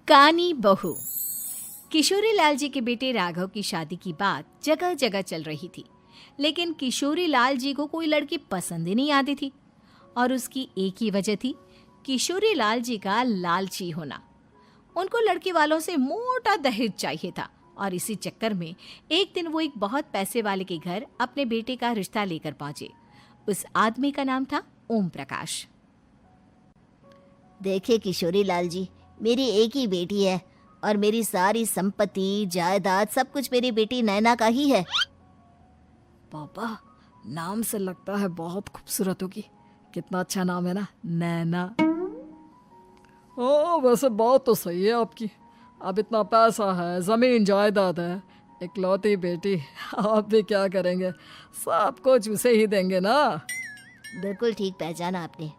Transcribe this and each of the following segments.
कानी बहू। किशोरी लाल जी के बेटे राघव की शादी की बात जगह जगह चल रही थी, लेकिन किशोरी लाल जी को कोई लड़की पसंद ही नहीं आती थी। और उसकी एक ही वजह थी, किशोरी लाल जी का लालची होना। उनको लड़की वालों से मोटा दहेज चाहिए था और इसी चक्कर में एक दिन वो एक बहुत पैसे वाले के घर अपने बेटे का रिश्ता लेकर पहुंचे। उस आदमी का नाम था ओम प्रकाश। देखिए किशोरी लाल जी, मेरी एक ही बेटी है और मेरी सारी संपत्ति जायदाद सब कुछ मेरी बेटी नैना का ही है। पापा, नाम से लगता है बहुत खूबसूरत होगी। कितना अच्छा नाम है ना, नैना। ओ, वैसे बात तो सही है आपकी। अब इतना पैसा है, जमीन जायदाद है, इकलौती बेटी, आप भी क्या करेंगे? सब कुछ उसे ही देंगे ना। बिल्कुल ठीक पहचाना आपने।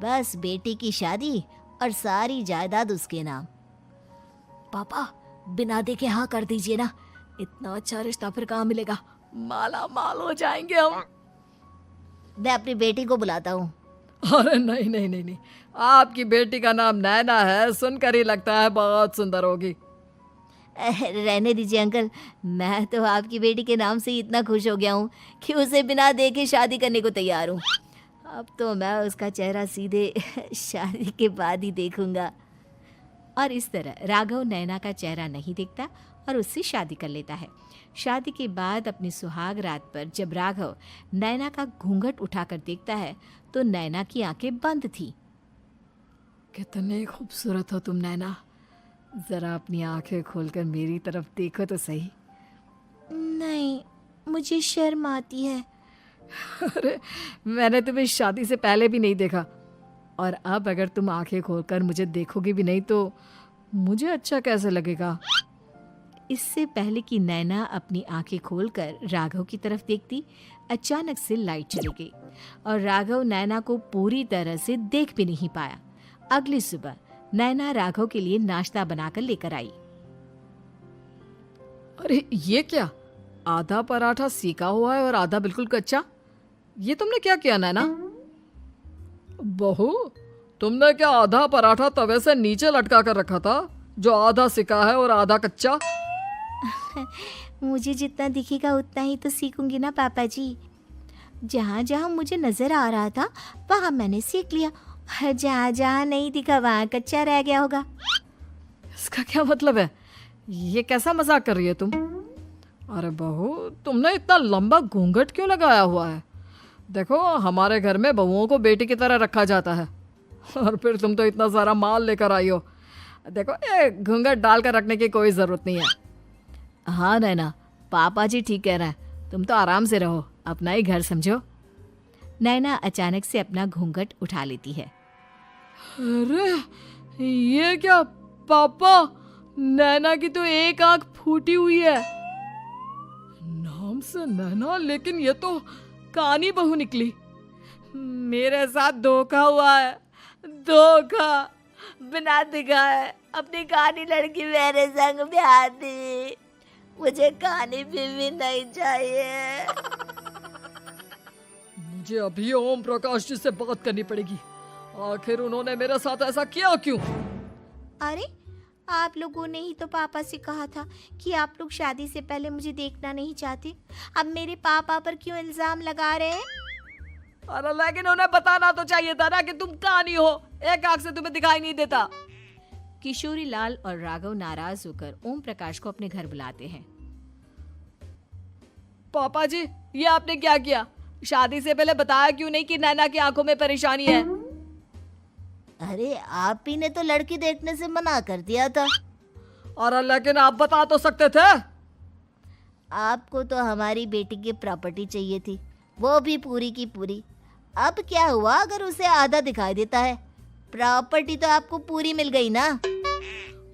बस बेटी की शादी और सारी जायदाद उसके नाम। पापा, बिना देखे हाँ कर दीजिए ना। इतना अच्छा रिश्ता फिर कहाँ मिलेगा? माला माल हो जाएंगे हम। मैं अपनी बेटी को बुलाता हूँ। अरे नहीं नहीं नहीं नहीं, आपकी बेटी का नाम नैना है, सुनकर ही लगता है बहुत सुंदर होगी। रहने दीजिए अंकल, मैं तो आपकी बेटी के नाम से ही इतना खुश हो गया हूँ कि उसे बिना देखे शादी करने को तैयार हूँ। अब तो मैं उसका चेहरा सीधे शादी के बाद ही देखूंगा। और इस तरह राघव नैना का चेहरा नहीं देखता और उससे शादी कर लेता है। शादी के बाद अपनी सुहाग रात पर जब राघव नैना का घूंघट उठाकर देखता है तो नैना की आंखें बंद थी। कितनी खूबसूरत हो तुम नैना, जरा अपनी आंखें खोलकर मेरी तरफ देखो तो सही। नहीं, मुझे शर्म आती है। अरे, मैंने तुम्हें शादी से पहले भी नहीं देखा, और अब अगर तुम आंखें खोलकर मुझे देखोगी भी नहीं तो मुझे अच्छा कैसे लगेगा? इससे पहले कि नैना अपनी आंखें खोलकर राघव की तरफ देखती, अचानक से लाइट चली गई और राघव नैना को पूरी तरह से देख भी नहीं पाया। अगली सुबह नैना राघव के लिए नाश्ता बनाकर लेकर आई। अरे ये क्या, आधा पराठा सीका हुआ है और आधा बिल्कुल कच्चा। ये तुमने क्या किया नैना? बहू, तुमने क्या आधा पराठा तवे से नीचे लटका कर रखा था, जो आधा सिका है और आधा कच्चा? मुझे जितना दिखेगा उतना ही तो सीखूंगी ना पापा जी। जहाँ जहाँ मुझे नजर आ रहा था वहाँ मैंने सीख लिया, जहाँ जहाँ नहीं दिखा वहाँ कच्चा रह गया होगा। इसका क्या मतलब है? ये कैसा मजाक कर रही है तुम? अरे बहू, तुमने इतना लंबा घूंघट क्यों लगाया हुआ है? देखो, हमारे घर में बहुओं को बेटी की तरह रखा जाता है, और फिर तुम तो इतना सारा माल लेकर आई हो। देखो, ये घूंघट डालकर रखने की कोई ज़रूरत नहीं है। हाँ नैना, पापा जी ठीक कह रहे हैं, तुम तो आराम से रहो, अपना ही घर समझो। नैना अचानक से अपना घूंघट उठा लेती है। अरे ये क्या पापा, नैना की तो एक आंख फूटी हुई है। नाम से नैना, लेकिन ये तो कानी बहू निकली। मेरे साथ धोखा हुआ है, धोखा। बिना दिखाए अपनी कानी लड़की मेरे संग ब्याह दी। मुझे कानी बीवी नहीं चाहिए। मुझे अभी ओम प्रकाश जी से बात करनी पड़ेगी। आखिर उन्होंने मेरे साथ ऐसा किया क्यों? अरे, आप लोगों ने ही तो पापा से कहा था कि आप लोग शादी से पहले मुझे देखना नहीं चाहते। अब मेरे पापा पर क्यों इल्जाम लगा रहे हैं? अरे लेकिन उन्हें बताना तो चाहिए था ना कि तुम कानी हो, एक आंख से तुम्हें दिखाई नहीं देता। किशोरी लाल और राघव नाराज होकर ओम प्रकाश को अपने घर बुलाते हैं। पापा जी, ये आपने क्या किया? शादी से पहले बताया क्यों नहीं कि नैना की आंखों में परेशानी है? अरे, आप ही ने तो लड़की देखने से मना कर दिया था। और लेकिन आप बता तो सकते थे। आपको तो हमारी बेटी की प्रॉपर्टी चाहिए थी, वो भी पूरी की पूरी। अब क्या हुआ अगर उसे आधा दिखाई देता है? प्रॉपर्टी तो आपको पूरी मिल गई ना।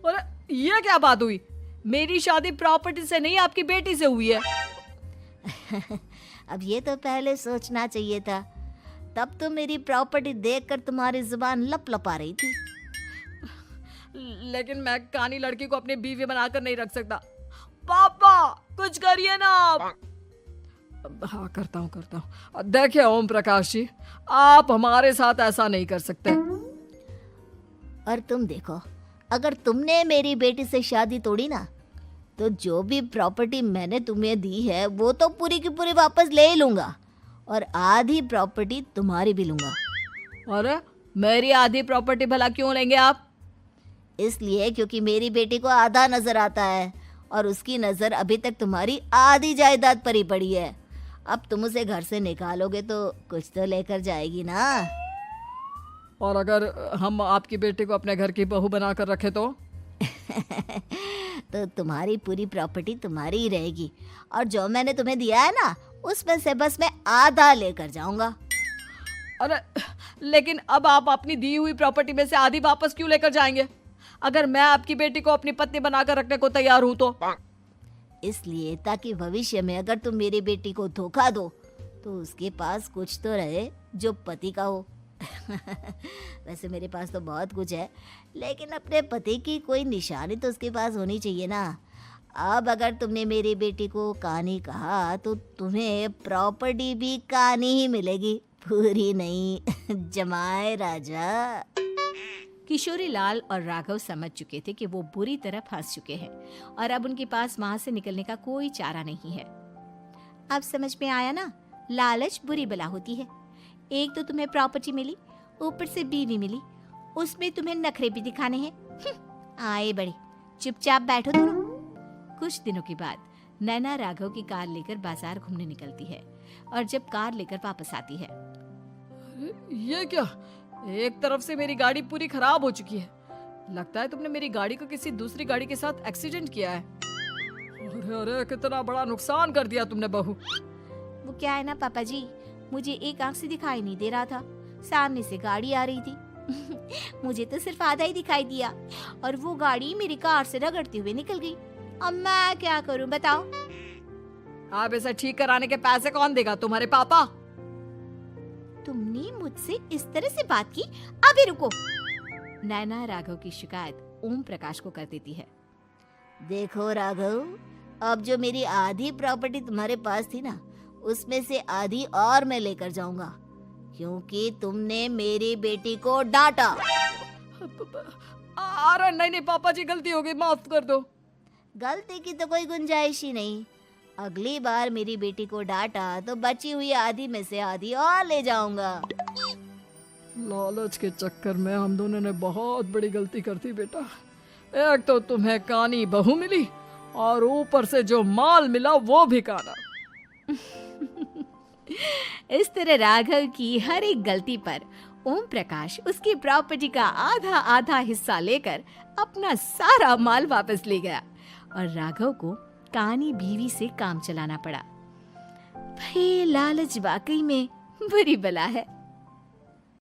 अरे ये क्या बात हुई? मेरी शादी प्रॉपर्टी से नहीं, आपकी बेटी से हुई है। अब ये तो पहले सोचना चाहिए था, तब तो मेरी प्रॉपर्टी देखकर तुम्हारी जुबान लप लपा रही थी। लेकिन मैं कानी लड़की को अपनी बीवी बनाकर नहीं रख सकता। पापा, कुछ करिए ना आप। हाँ, करता हूँ। देखिए ओम प्रकाश जी, आप हमारे साथ ऐसा नहीं कर सकते। और तुम देखो, अगर तुमने मेरी बेटी से शादी तोड़ी ना, तो जो भी प्रॉपर्टी मैंने तुम्हें दी है वो तो पूरी की पूरी वापस ले ही लूँगा, और आधी प्रॉपर्टी तुम्हारी भी लूँगा। अरे मेरी आधी प्रॉपर्टी भला क्यों लेंगे आप? इसलिए क्योंकि मेरी बेटी को आधा नजर आता है और उसकी नज़र अभी तक तुम्हारी आधी जायदाद पर ही पड़ी है। अब तुम उसे घर से निकालोगे तो कुछ तो लेकर जाएगी ना। और अगर हम आपकी बेटी को अपने घर की बहू बना कर रखे तो? तो तुम्हारी पूरी प्रॉपर्टी तुम्हारी ही रहेगी, और जो मैंने तुम्हें दिया है ना, उसमें से बस मैं आधा लेकर जाऊंगा। अरे लेकिन अब आप अपनी दी हुई प्रॉपर्टी में से आधी वापस क्यों लेकर जाएंगे? अगर मैं आपकी बेटी को अपनी पत्नी बनाकर रखने को तैयार हूं तो? इसलिए ताकि भविष्य में अगर तुम मेरी बेटी को धोखा दो तो उसके पास कुछ तो रहे जो पति का हो। वैसे मेरे पास तो बहुत कुछ है, लेकिन अपने पति की कोई निशानी तो उसके पास होनी चाहिए ना। अब अगर तुमने मेरी बेटी को कानी कहा तो तुम्हें प्रॉपर्टी भी कानी ही मिलेगी, पूरी नहीं। जमाए राजा। किशोरी लाल और राघव समझ चुके थे कि वो बुरी तरह फंस चुके हैं और अब उनके पास वहां से निकलने का कोई चारा नहीं है। अब समझ में आया ना, लालच बुरी बला होती है। एक तो तुम्हें प्रॉपर्टी मिली, ऊपर से बीवी मिली, उसमें तुम्हें नखरे भी दिखाने हैं। आए बड़े, चुपचाप बैठो दोनों। कुछ दिनों के बाद नैना राघव की कार लेकर बाजार घूमने निकलती है और जब कार लेकर वापस आती है, ये क्या? एक तरफ से मेरी गाड़ी पूरी खराब हो चुकी है। लगता है तुमने मेरी गाड़ी को किसी दूसरी गाड़ी के साथ एक्सीडेंट किया है। अरे अरे कितना बड़ा नुकसान कर दिया तुमने बहू। वो क्या है ना पापा जी, मुझे एक आंख से दिखाई नहीं दे रहा था, सामने से गाड़ी आ रही थी। मुझे तो सिर्फ आधा ही दिखाई दिया और वो गाड़ी मेरी कार से रगड़ते हुए निकल गई। अब मैं क्या करूं बताओ? आप इसे ठीक कराने के पैसे कौन देगा? तुम्हारे पापा? तुमने मुझसे इस तरह से बात की? अभी रुको। नैना राघव की शिकायत ओम प्रकाश को कर देती है। देखो राघव, अब जो मेरी आधी प्रॉपर्टी तुम्हारे पास थी ना, उसमें से आधी और मैं लेकर जाऊंगा, क्योंकि तुमने मेरी बेटी को डांटा। अरे नहीं नहीं पापा जी, गलती हो गई, माफ कर दो। गलती की तो कोई गुंजाइश ही नहीं। अगली बार मेरी बेटी को डांटा तो बची हुई आधी में से आधी और ले जाऊंगा। लालच के चक्कर में हम दोनों ने बहुत बड़ी गलती कर दी बेटा। एक तो तुम्हें कानी बहू मिली और ऊपर से जो माल मिला वो भी काना। इस तरह राघव की हर एक गलती पर ओम प्रकाश उसकी प्रॉपर्टी का आधा आधा हिस्सा लेकर अपना सारा माल वापस ले गया और राघव को कानी बीवी से काम चलाना पड़ा। भाई लालच वाकई में बुरी बला है।